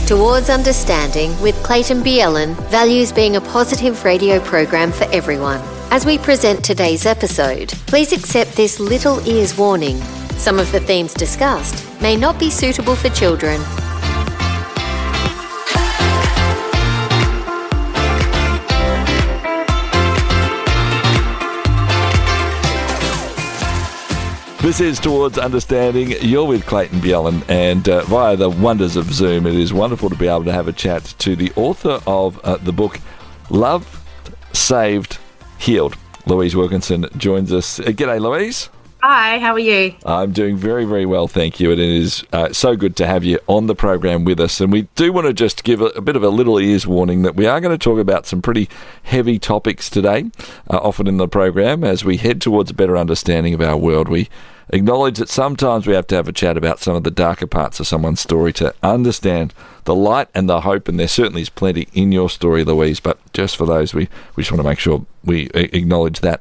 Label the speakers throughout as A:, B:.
A: Towards Understanding with Clayton Bielen values being a positive radio program for everyone. As we present today's episode, please accept this little ears warning. Some of the themes discussed may not be suitable for children.
B: This is Towards Understanding. You're with Clayton Bielen, and via the wonders of Zoom, it is wonderful to be able to have a chat to the author of the book Loved, Saved, Healed. Louise Wilkinson joins us. G'day, Louise.
C: Hi, how are you?
B: I'm doing very, very well, thank you. And it is so good to have you on the program with us. And we do want to just give a bit of a little ears warning that we are going to talk about some pretty heavy topics today, often in the program, as we head towards a better understanding of our world. We acknowledge that sometimes we have to have a chat about some of the darker parts of someone's story to understand the light and the hope, and there certainly is plenty in your story, Louise, but just for those, we just want to make sure we acknowledge that.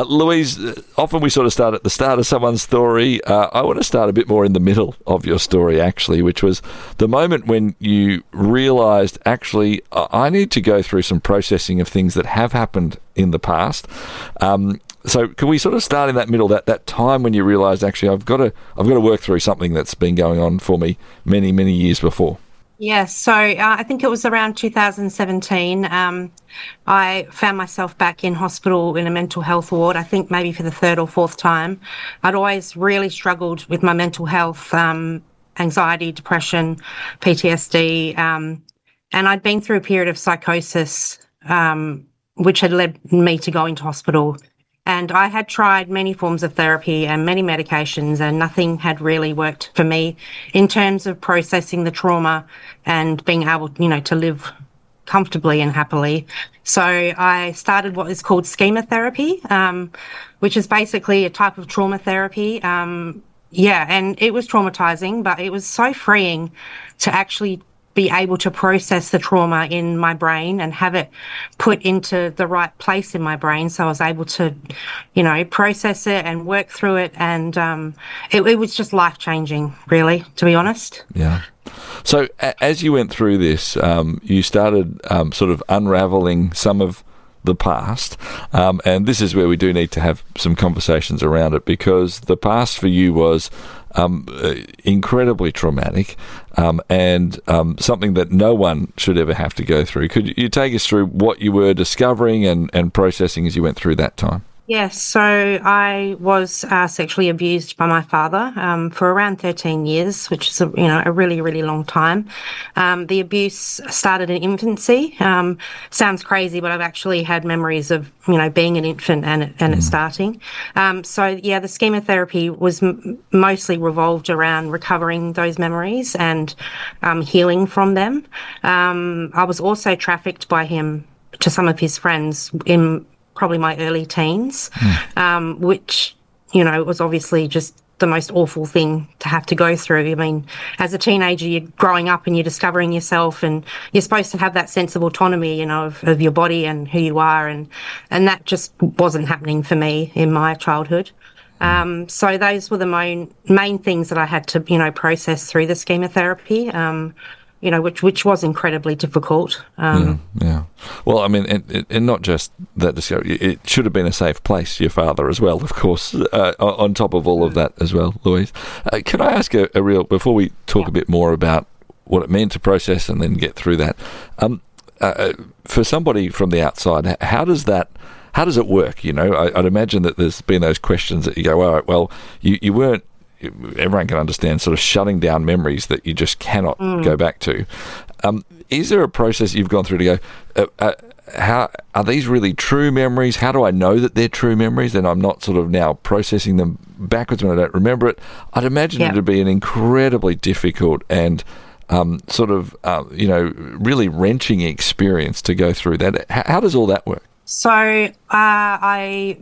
B: Louise, often we sort of start at the start of someone's story. I want to start a bit more in the middle of your story, actually, which was the moment when you realised, actually, I need to go through some processing of things that have happened in the past. So can we sort of start in that middle, that time when you realised, actually, I've got to work through something that's been going on for me many, many years before?
C: Yes, so I think it was around 2017. I found myself back in hospital in a mental health ward, I think maybe for the third or fourth time. I'd always really struggled with my mental health, anxiety, depression, PTSD, and I'd been through a period of psychosis, which had led me to go into hospital. And I had tried many forms of therapy and many medications, and nothing had really worked for me in terms of processing the trauma and being able, to live comfortably and happily. So I started what is called schema therapy, which is basically a type of trauma therapy. And it was traumatizing, but it was so freeing to actually be able to process the trauma in my brain and have it put into the right place in my brain. So I was able to, process it and work through it. And it was just life-changing, really, to be honest.
B: Yeah. So as you went through this, you started sort of unraveling some of the past, and this is where we do need to have some conversations around it, because the past for you was incredibly traumatic, and something that no one should ever have to go through. Could you take us through what you were discovering and processing as you went through that time?
C: Yes, so I was sexually abused by my father for around 13 years, which is a really, really long time. The abuse started in infancy. Sounds crazy, but I've actually had memories of being an infant and it starting. The schema therapy was mostly revolved around recovering those memories and healing from them. I was also trafficked by him to some of his friends in probably my early teens, which, was obviously just the most awful thing to have to go through. I mean, as a teenager, you're growing up and you're discovering yourself, and you're supposed to have that sense of autonomy, of your body and who you are. And that just wasn't happening for me in my childhood. So those were the main things that I had to, process through the schema therapy. Which was incredibly difficult.
B: Yeah. Well, I mean, and not just that discovery, it should have been a safe place, your father as well, of course, on top of all of that as well, Louise. Can I ask a real, before we talk a bit more about what it meant to process and then get through that, for somebody from the outside, how does it work? I'd imagine that there's been those questions that you go, all right, well, you weren't, everyone can understand sort of shutting down memories that you just cannot go back to. Is there a process you've gone through to go, how are these really true memories? How do I know that they're true memories and I'm not sort of now processing them backwards when I don't remember it? I'd imagine it would be an incredibly difficult and really wrenching experience to go through that. How does all that work?
C: So I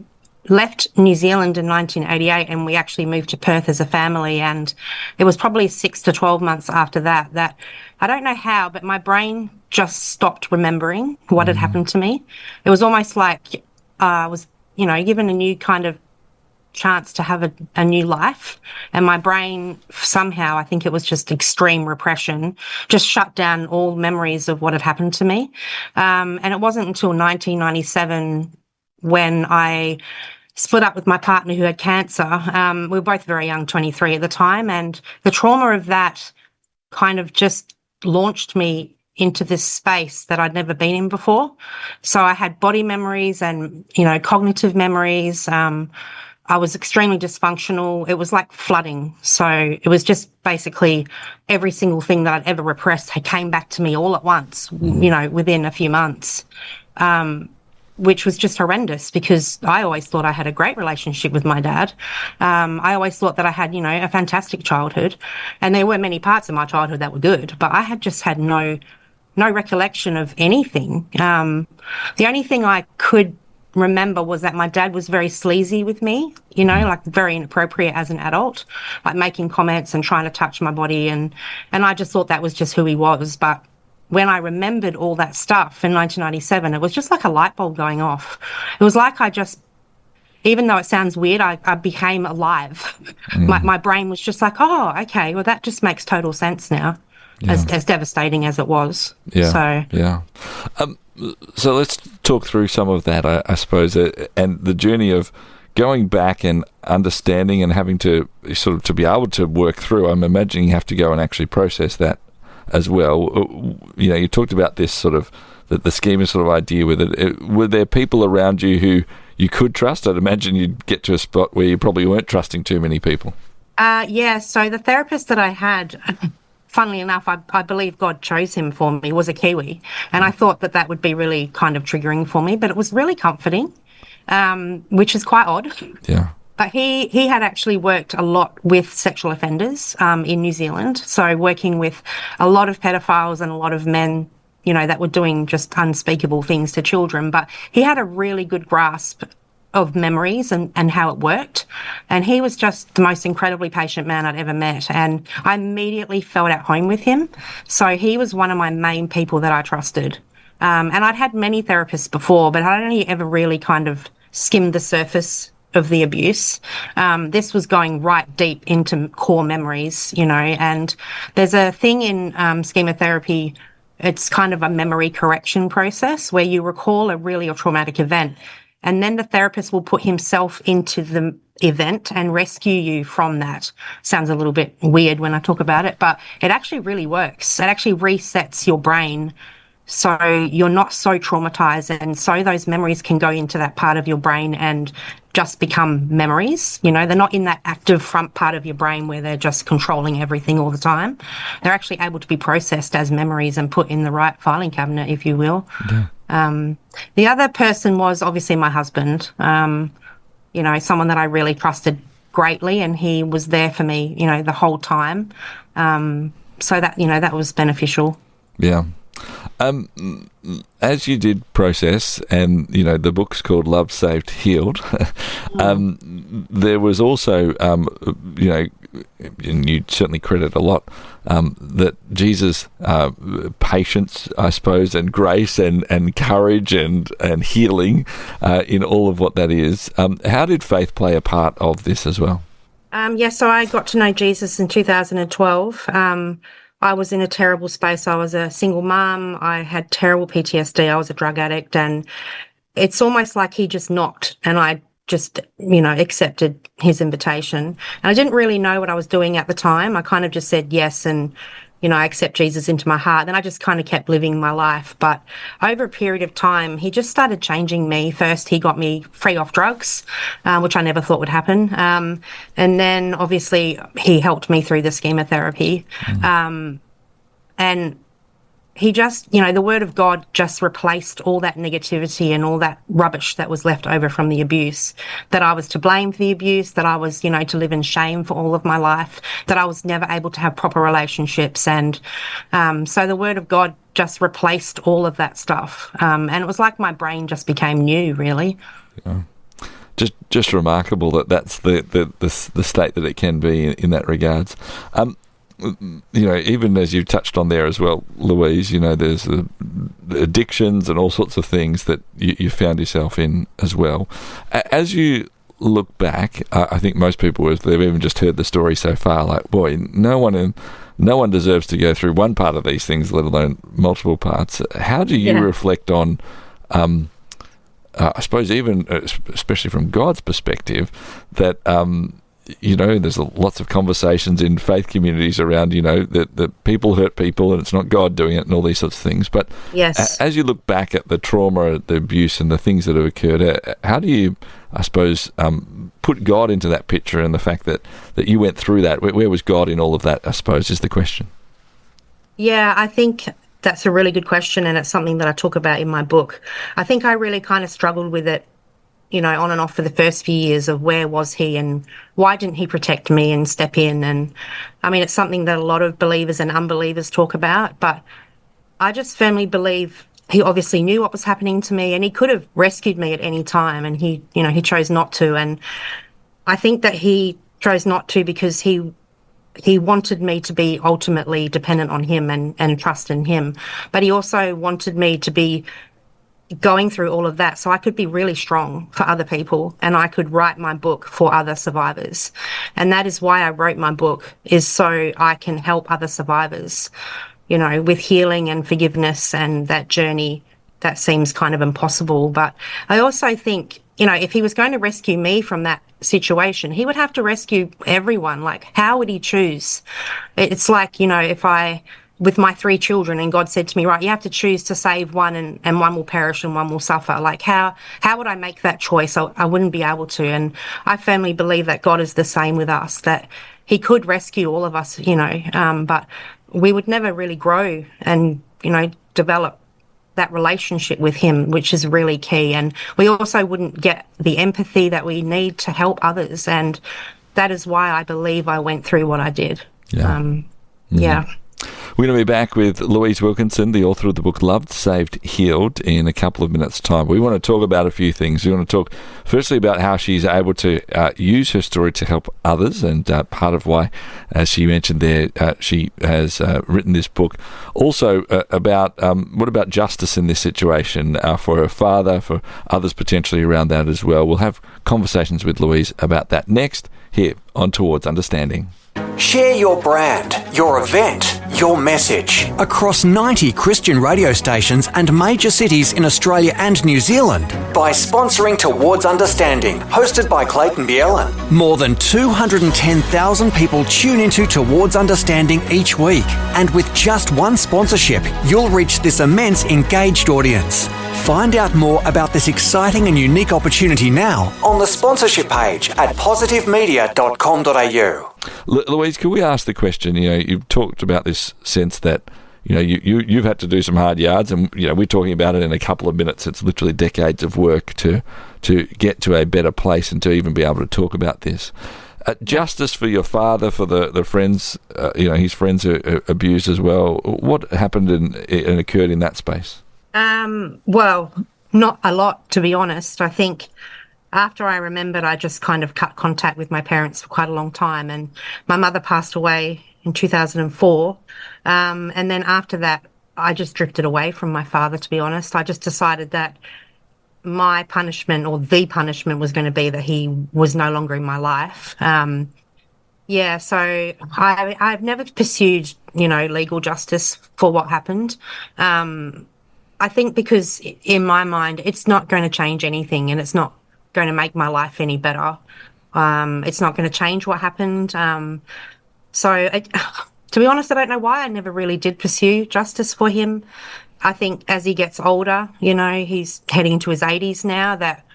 C: left New Zealand in 1988 and we actually moved to Perth as a family, and it was probably 6 to 12 months after that I don't know how, but my brain just stopped remembering what had happened to me. It was almost like I was, given a new kind of chance to have a new life, and my brain somehow, I think it was just extreme repression, just shut down all memories of what had happened to me. And it wasn't until 1997 when I split up with my partner who had cancer. We were both very young, 23 at the time, and the trauma of that kind of just launched me into this space that I'd never been in before. So I had body memories and, cognitive memories. I was extremely dysfunctional. It was like flooding. So it was just basically every single thing that I'd ever repressed came back to me all at once, within a few months, which was just horrendous because I always thought I had a great relationship with my dad. I always thought that I had, a fantastic childhood, and there were many parts of my childhood that were good, but I had just had no recollection of anything. The only thing I could remember was that my dad was very sleazy with me, like very inappropriate as an adult, like making comments and trying to touch my body. And I just thought that was just who he was. But when I remembered all that stuff in 1997, it was just like a light bulb going off. It was like even though it sounds weird, I became alive. My brain was just like, oh, okay, well, that just makes total sense now. Yeah. As devastating as it was.
B: Yeah. So let's talk through some of that, I suppose, and the journey of going back and understanding and having to sort of to be able to work through. I'm imagining you have to go and actually process that as well. You talked about this sort of the schema sort of idea with it. Were there people around you who you could trust? I'd imagine you'd get to a spot where you probably weren't trusting too many people.
C: Yeah. So the therapist that I had, funnily enough, I believe God chose him for me, was a Kiwi. And I thought that would be really kind of triggering for me, but it was really comforting, which is quite odd.
B: Yeah.
C: But he had actually worked a lot with sexual offenders in New Zealand. So working with a lot of pedophiles and a lot of men, that were doing just unspeakable things to children. But he had a really good grasp of memories and how it worked. And he was just the most incredibly patient man I'd ever met. And I immediately felt at home with him. So he was one of my main people that I trusted. And I'd had many therapists before, but I'd only ever really kind of skimmed the surface of the abuse. This was going right deep into core memories, and there's a thing in schema therapy. It's kind of a memory correction process where you recall a traumatic event, and then the therapist will put himself into the event and rescue you from that. Sounds a little bit weird when I talk about it, but it actually really works. It actually resets your brain so you're not so traumatized, and so those memories can go into that part of your brain and just become memories. They're not in that active front part of your brain where they're just controlling everything all the time. They're actually able to be processed as memories and put in the right filing cabinet, if you will. Yeah. The other person was obviously my husband, someone that I really trusted greatly, and he was there for me, the whole time. So that, that was beneficial.
B: Yeah. As you did process, and the book's called Love Saved Healed, there was also and you certainly credit a lot that Jesus' patience, I suppose, and grace and courage and healing in all of what that is. How did faith play a part of this as well?
C: So I got to know Jesus in 2012. I was in a terrible space. I was a single mom. I had terrible PTSD. I was a drug addict, and it's almost like he just knocked, and I just, accepted his invitation. And I didn't really know what I was doing at the time. I kind of just said yes, and, I accept Jesus into my heart. Then I just kind of kept living my life. But over a period of time, he just started changing me. First, he got me free off drugs, which I never thought would happen. And then obviously he helped me through the schema therapy. And he just, the word of God just replaced all that negativity and all that rubbish that was left over from the abuse, that I was to blame for the abuse, that I was, to live in shame for all of my life, that I was never able to have proper relationships. And so the word of God just replaced all of that stuff. And it was like my brain just became new, really.
B: Yeah. Just remarkable that's the state that it can be in that regards. Even as you touched on there as well, Louise, there's addictions and all sorts of things that you found yourself in as well. As you look back, I think most people, if they've even just heard the story so far, like, boy, no one deserves to go through one part of these things, let alone multiple parts. How do you reflect on, I suppose, even especially from God's perspective, that there's lots of conversations in faith communities around, that people hurt people and it's not God doing it and all these sorts of things. But as you look back at the trauma, the abuse and the things that have occurred, how do you, I suppose, put God into that picture and the fact that you went through that? Where was God in all of that, I suppose, is the question.
C: Yeah, I think that's a really good question, and it's something that I talk about in my book. I think I really kind of struggled with it, on and off for the first few years of where was he and why didn't he protect me and step in? And I mean, it's something that a lot of believers and unbelievers talk about, but I just firmly believe he obviously knew what was happening to me, and he could have rescued me at any time, and he chose not to. And I think that he chose not to because he wanted me to be ultimately dependent on him and trust in him. But he also wanted me to be going through all of that so I could be really strong for other people and I could write my book for other survivors. And that is why I wrote my book, is so I can help other survivors, with healing and forgiveness and that journey that seems kind of impossible. But I also think, if he was going to rescue me from that situation, he would have to rescue everyone. Like, how would he choose? It's like, if I, with my 3 children, and God said to me, right, you have to choose to save one and one will perish and one will suffer. Like, how would I make that choice? I wouldn't be able to. And I firmly believe that God is the same with us, that he could rescue all of us, but we would never really grow and, develop that relationship with him, which is really key. And we also wouldn't get the empathy that we need to help others. And that is why I believe I went through what I did. Yeah.
B: We're going to be back with Louise Wilkinson, the author of the book Loved, Saved, Healed, in a couple of minutes' time. We want to talk about a few things. We want to talk firstly about how she's able to use her story to help others, and part of why, as she mentioned there, she has written this book. Also about what about justice in this situation for her father, for others potentially around that as well. We'll have conversations with Louise about that next here on Towards Understanding.
D: Share your brand, your event, your message across 90 Christian radio stations and major cities in Australia and New Zealand by sponsoring Towards Understanding, hosted by Clayton Bielen. More than 210,000 people tune into Towards Understanding each week, and with just one sponsorship, you'll reach this immense engaged audience. Find out more about this exciting and unique opportunity now on the sponsorship page at positivemedia.com.au.
B: Louise, can we ask the question, you've talked about this sense that, you've had to do some hard yards, and, we're talking about it in a couple of minutes. It's literally decades of work to get to a better place and to even be able to talk about this. Justice for your father, for the friends, his friends are abused as well. What happened and occurred in that space?
C: Well, not a lot, to be honest. I think after I remembered, I just kind of cut contact with my parents for quite a long time, and my mother passed away in 2004. And then after that, I just drifted away from my father, to be honest. I just decided that my punishment, or the punishment, was going to be that he was no longer in my life. So I've never pursued, legal justice for what happened. I think because in my mind, it's not going to change anything, and it's not going to make my life any better. It's not going to change what happened. To be honest, I don't know why I never really did pursue justice for him. I think as he gets older, he's heading into his 80s now, that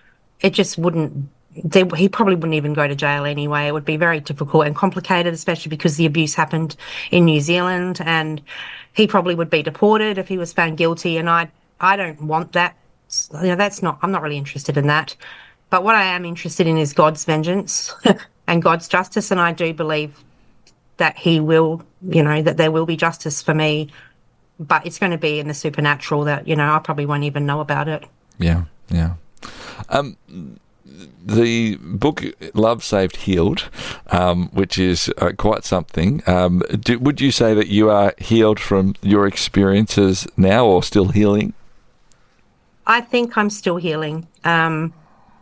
C: it just he probably wouldn't even go to jail anyway. It would be very difficult and complicated, especially because the abuse happened in New Zealand, and he probably would be deported if he was found guilty. And I don't want that. I'm not really interested in that. But what I am interested in is God's vengeance and God's justice. And I do believe that he will, that there will be justice for me, but it's going to be in the supernatural that, I probably won't even know about it.
B: Yeah. The book Love, Saved, Healed, which is quite something. Would you say that you are healed from your experiences now, or still healing?
C: I think I'm still healing.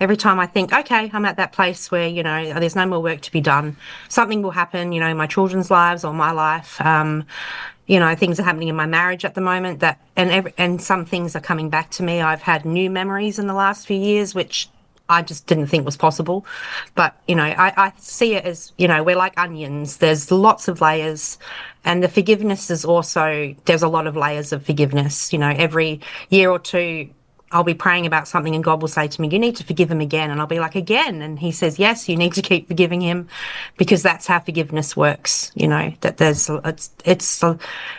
C: every time I think, okay, I'm at that place where, there's no more work to be done, something will happen, in my children's lives or my life. Things are happening in my marriage at the moment and some things are coming back to me. I've had new memories in the last few years, which I just didn't think was possible. But, I see it as, we're like onions. There's lots of layers. And the forgiveness is also, there's a lot of layers of forgiveness. Every year or two, I'll be praying about something and God will say to me, you need to forgive him again. And I'll be like, again? And he says, yes, you need to keep forgiving him, because that's how forgiveness works. That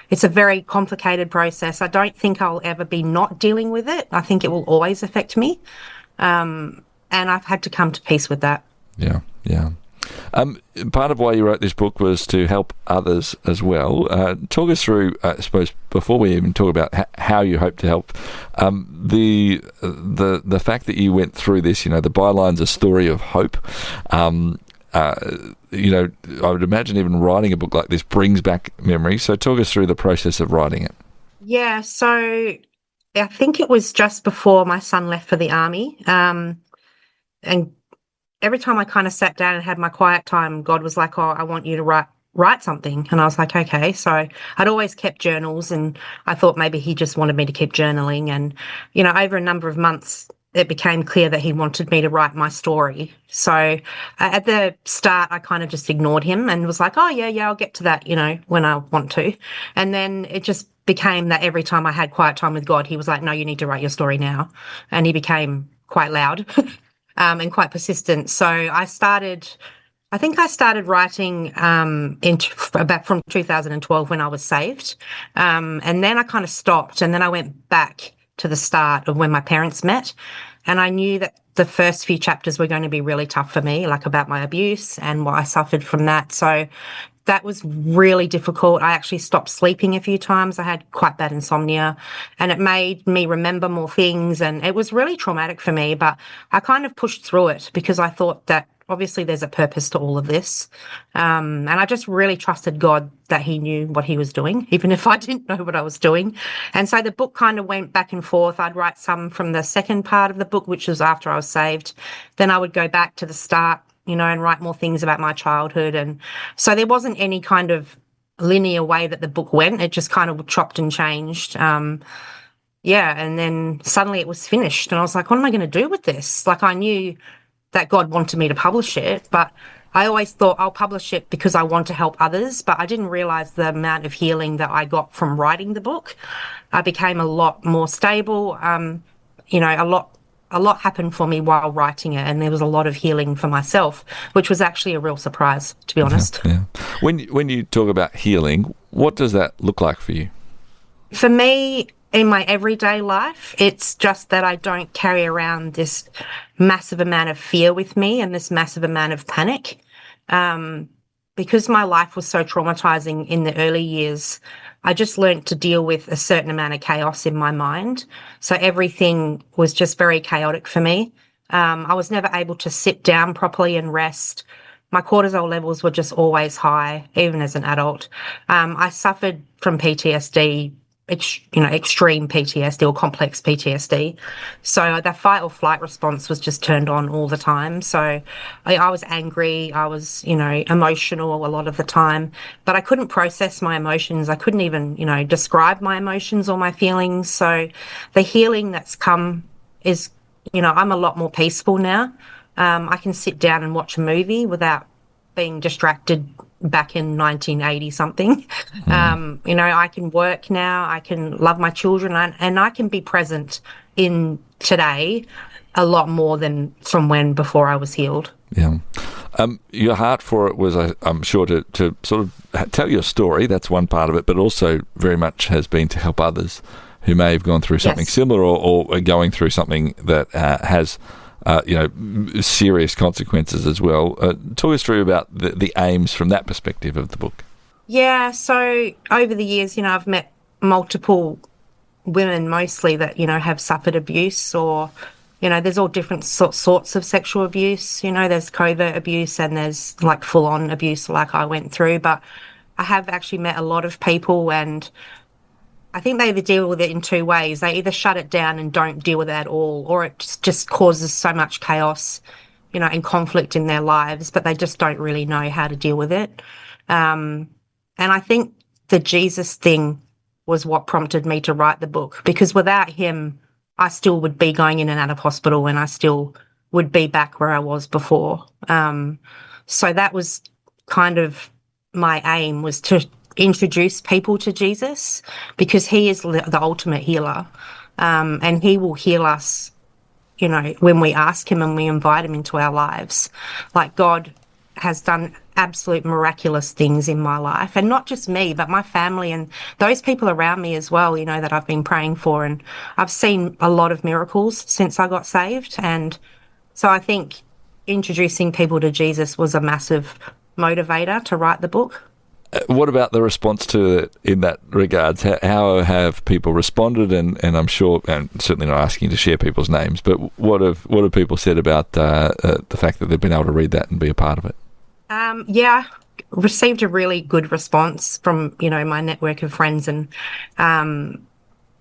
C: it's a very complicated process. I don't think I'll ever be not dealing with it. I think it will always affect me. And I've had to come to peace with that.
B: Yeah. Part of why you wrote this book was to help others as well. Talk us through, I suppose, before we even talk about how you hope to help, the fact that you went through this. The byline's a story of hope. I would imagine even writing a book like this brings back memories. So talk us through the process of writing it.
C: Yeah, so I think it was just before my son left for the army, and every time I kind of sat down and had my quiet time, God was like, oh, I want you to write something. And I was like, okay. So I'd always kept journals, and I thought maybe he just wanted me to keep journaling. And, over a number of months, it became clear that he wanted me to write my story. So at the start, I kind of just ignored him and was like, oh, yeah, I'll get to that, when I want to. And then it just became that every time I had quiet time with God, he was like, no, you need to write your story now. And he became quite loud. And quite persistent. So I started writing about from 2012 when I was saved. And then I kind of stopped, and then I went back to the start of when my parents met. And I knew that the first few chapters were going to be really tough for me, like about my abuse and what I suffered from that. So that was really difficult. I actually stopped sleeping a few times. I had quite bad insomnia, and it made me remember more things, and it was really traumatic for me, but I kind of pushed through it because I thought that obviously there's a purpose to all of this. And I just really trusted God that he knew what he was doing, even if I didn't know what I was doing. And so the book kind of went back and forth. I'd write some from the second part of the book, which was after I was saved. Then I would go back to the start, and write more things about my childhood. And so there wasn't any kind of linear way that the book went. It just kind of chopped and changed. And then suddenly it was finished. And I was like, what am I going to do with this? Like, I knew that God wanted me to publish it, but I always thought I'll publish it because I want to help others. But I didn't realize the amount of healing that I got from writing the book. I became a lot more stable. A lot happened for me while writing it, and there was a lot of healing for myself, which was actually a real surprise, to be honest.
B: Yeah. When you talk about healing, what does that look like for you?
C: For me, in my everyday life, it's just that I don't carry around this massive amount of fear with me and this massive amount of panic. Because my life was so traumatizing in the early years, I just learned to deal with a certain amount of chaos in my mind. So everything was just very chaotic for me. I was never able to sit down properly and rest. My cortisol levels were just always high, even as an adult. I suffered from PTSD, extreme PTSD or complex PTSD. So the fight or flight response was just turned on all the time. So I was angry. I was, emotional a lot of the time, but I couldn't process my emotions. I couldn't even, describe my emotions or my feelings. So the healing that's come is, I'm a lot more peaceful now. I can sit down and watch a movie without being distracted back in 1980 something. I can work now, I can love my children, and I can be present in today a lot more than from when before I was healed.
B: Yeah. Your heart for it was, I'm sure, to sort of tell your story. That's one part of it, but also very much has been to help others who may have gone through something similar or are going through something that has serious consequences as well. Talk us through about the aims from that perspective of the book. Yeah,
C: so over the years, I've met multiple women mostly that, have suffered abuse or, there's all different sorts of sexual abuse. There's covert abuse and there's like full-on abuse like I went through. But I have actually met a lot of people, and I think they either deal with it in two ways. They either shut it down and don't deal with it at all, or it just causes so much chaos, and conflict in their lives, but they just don't really know how to deal with it. And I think the Jesus thing was what prompted me to write the book, because without him, I still would be going in and out of hospital, and I still would be back where I was before. So that was kind of my aim, was to introduce people to Jesus, because he is the ultimate healer, and he will heal us, when we ask him and we invite him into our lives. Like, God has done absolute miraculous things in my life, and not just me, but my family and those people around me as well, that I've been praying for. And I've seen a lot of miracles since I got saved. And so I think introducing people to Jesus was a massive motivator to write the book.
B: What about the response to it in that regards? How have people responded? And I'm sure, and certainly not asking you to share people's names, but what have people said about the fact that they've been able to read that and be a part of it?
C: Yeah, received a really good response from, my network of friends. And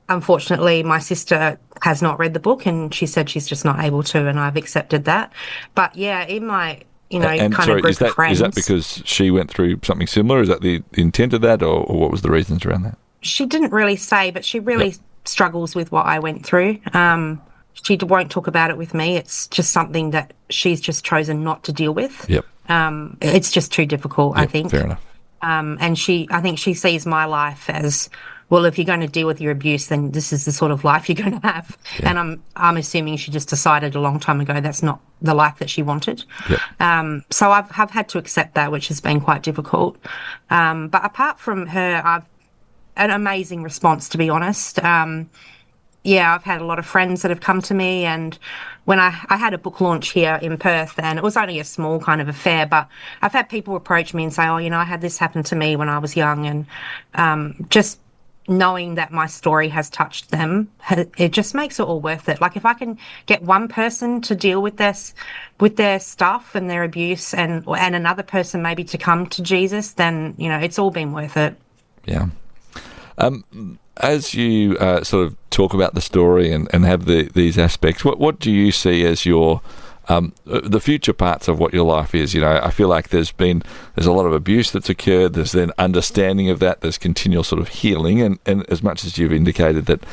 C: unfortunately, my sister has not read the book, and she said she's just not able to, and I've accepted that. But yeah, in my kind of group of friends.
B: Is that because she went through something similar? Is that the intent of that, or what was the reasons around that?
C: She didn't really say, but she really struggles with what I went through. She won't talk about it with me. It's just something that she's just chosen not to deal with.
B: Yep.
C: It's just too difficult, I think.
B: Fair enough.
C: And I think she sees my life as, well, if you're going to deal with your abuse, then this is the sort of life you're going to have. Yeah. And I'm assuming she just decided a long time ago that's not the life that she wanted. Yep. So I've had to accept that, which has been quite difficult. But apart from her, I've an amazing response, to be honest. I've had a lot of friends that have come to me, and when I had a book launch here in Perth, and it was only a small kind of affair, but I've had people approach me and say, I had this happen to me when I was young, and just knowing that my story has touched them, it just makes it all worth it. Like, if I can get one person to deal with their stuff and their abuse, and another person maybe to come to Jesus, then, it's all been worth it.
B: Yeah. As you sort of talk about the story and have these aspects, what do you see as your the future parts of what your life is? I feel like there's a lot of abuse that's occurred. There's then understanding of that. There's continual sort of healing, and as much as you've indicated that,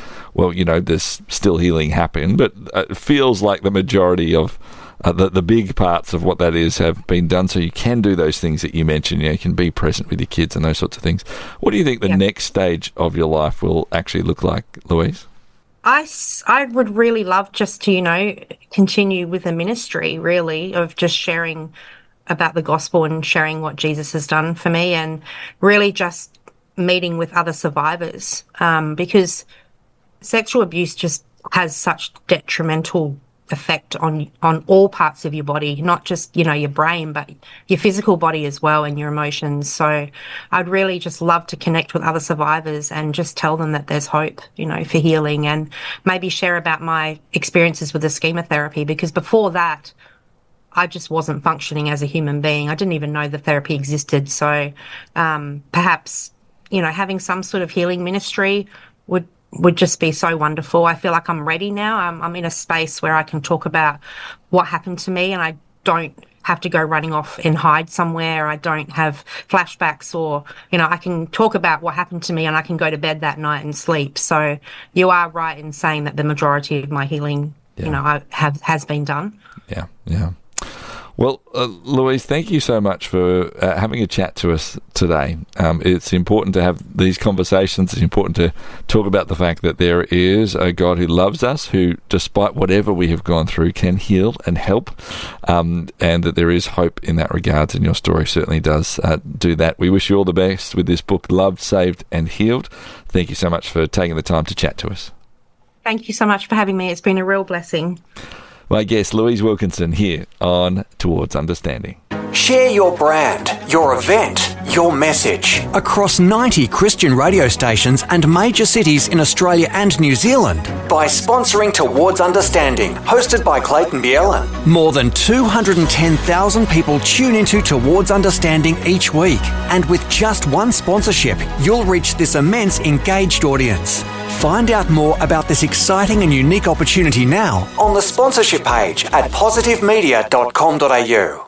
B: there's still healing happening, but it feels like the majority of the big parts of what that is have been done, so you can do those things that you mentioned. You can be present with your kids and those sorts of things. What do you think the next stage of your life will actually look like, Louise?
C: I would really love just to, continue with a ministry, really, of just sharing about the gospel and sharing what Jesus has done for me, and really just meeting with other survivors, because sexual abuse just has such detrimental effect on all parts of your body, not just, your brain, but your physical body as well, and your emotions. So I'd really just love to connect with other survivors and just tell them that there's hope, for healing, and maybe share about my experiences with the schema therapy, because before that, I just wasn't functioning as a human being. I didn't even know the therapy existed. So perhaps, having some sort of healing ministry would just be so wonderful. I feel like I'm ready now. I'm in a space where I can talk about what happened to me, and I don't have to go running off and hide somewhere. I don't have flashbacks, or, I can talk about what happened to me, and I can go to bed that night and sleep. So you are right in saying that the majority of my healing, has been done.
B: Yeah. Well, Louise, thank you so much for having a chat to us today. It's important to have these conversations. It's important to talk about the fact that there is a God who loves us, who, despite whatever we have gone through, can heal and help, and that there is hope in that regard, and your story certainly does do that. We wish you all the best with this book, Loved, Saved and Healed. Thank you so much for taking the time to chat to us.
C: Thank you so much for having me. It's been a real blessing.
B: My guest, Louise Wilkinson, here on Towards Understanding.
D: Share your brand, your event, your message across 90 Christian radio stations and major cities in Australia and New Zealand by sponsoring Towards Understanding, hosted by Clayton Bielan. More than 210,000 people tune into Towards Understanding each week, and with just one sponsorship, you'll reach this immense engaged audience. Find out more about this exciting and unique opportunity now on the sponsorship page at positivemedia.com.au.